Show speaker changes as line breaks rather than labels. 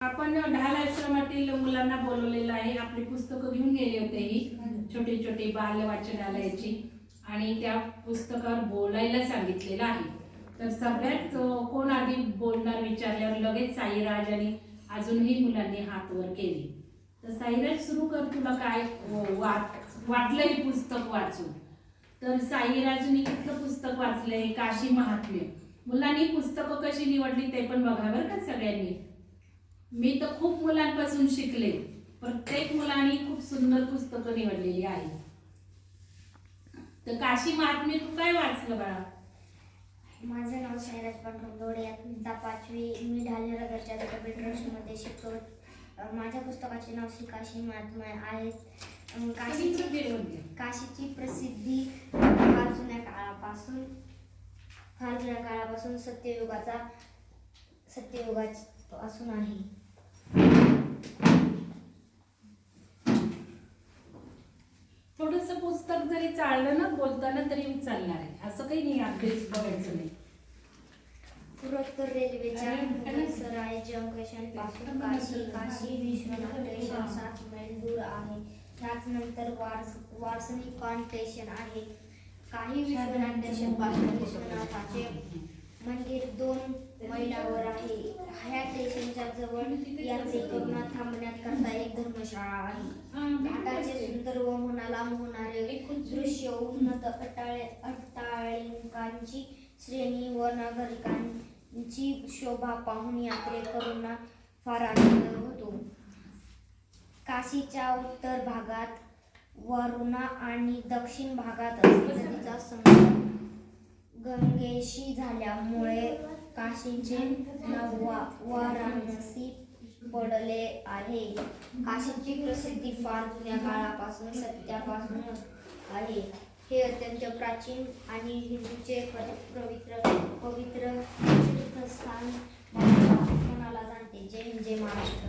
आपण ढाल आश्रमातील मुलांना बोलवलेलं आहे. आपली पुस्तकं घेऊन गेले होते ही छोटी छोटी बाल वाचनालयाची आणि त्या पुस्तकावर बोलायला सांगितलेलं आहे. तर सगळ्यात कोण आधी बोलणार विचारल्यावर लगेच साईराज आणि अजूनही मुलांनी हात वर केले. तर साईराज सुरू कर, तुला काय वाटलं हे पुस्तक वाचून? तर साईराजनी कुठलं पुस्तक वाचलंय? काशी महात्म्य. मुलांनी पुस्तकं कशी निवडली ते पण बघा बरं का सगळ्यांनी. मी तर खूप मुलांपासून शिकले. प्रत्येक मुलांनी खूप सुंदर पुस्तकं निवडलेली आहे. तर काशी महात्म्य तू काय वाचलं बाळा?
माझं नाव साईराज पांडुरंग, इयत्ता 5वी. मी ढालेनगरच्या कपिल ट्रस्टमध्ये शिकतो. माझ्या पुस्तकाचे नाव श्री काशी महात्म्य आहे. काशीची प्रसिद्धी फार जुन्या काळापासून सत्ययुगापासून आहे.
थोडस पुस्तक जरी चाललं ना बोलताना तरी चालणार आहे, असं काही नाही. अगदीच बघायचं नाही.
पूर्वोत्तर रेल्वेच्या मुगलसराय जंक्शन पासून काशी विश्वनाथ स्टेशन 7 मैल दूर आहे. त्यानंतर वारसनिकान स्टेशन आहे. काही विश्वनाथ स्टेशन पासून विश्वनाथाचे मंदिर 2 मैलावर आहे. ह्या स्टेशनच्या जवळ यात्रेकरूंना थांबण्याकरता एक धर्मशाळा आहे. घाटाचे सुंदर व मनाला मोहणारे दृश्य, उन्नत अट्टाळिकांची श्रेणी व नागरिकांची शोभा पाहून यात्रेकरूंना फार आनंद होतो. काशीच्या उत्तर भागात वरुणा आणि दक्षिण भागात नदीचा संगम गंगेशी झाल्यामुळे काशीचे नाव वाराणसी पडले आहे. काशीची प्रसिद्धी फार जुन्या काळापासून सत्यापासून आहे. हे अत्यंत प्राचीन आणि हिंदूचे पवित्र तीर्थस्थान म्हणाला जाते. जय हिंद, जय महाराष्ट्र.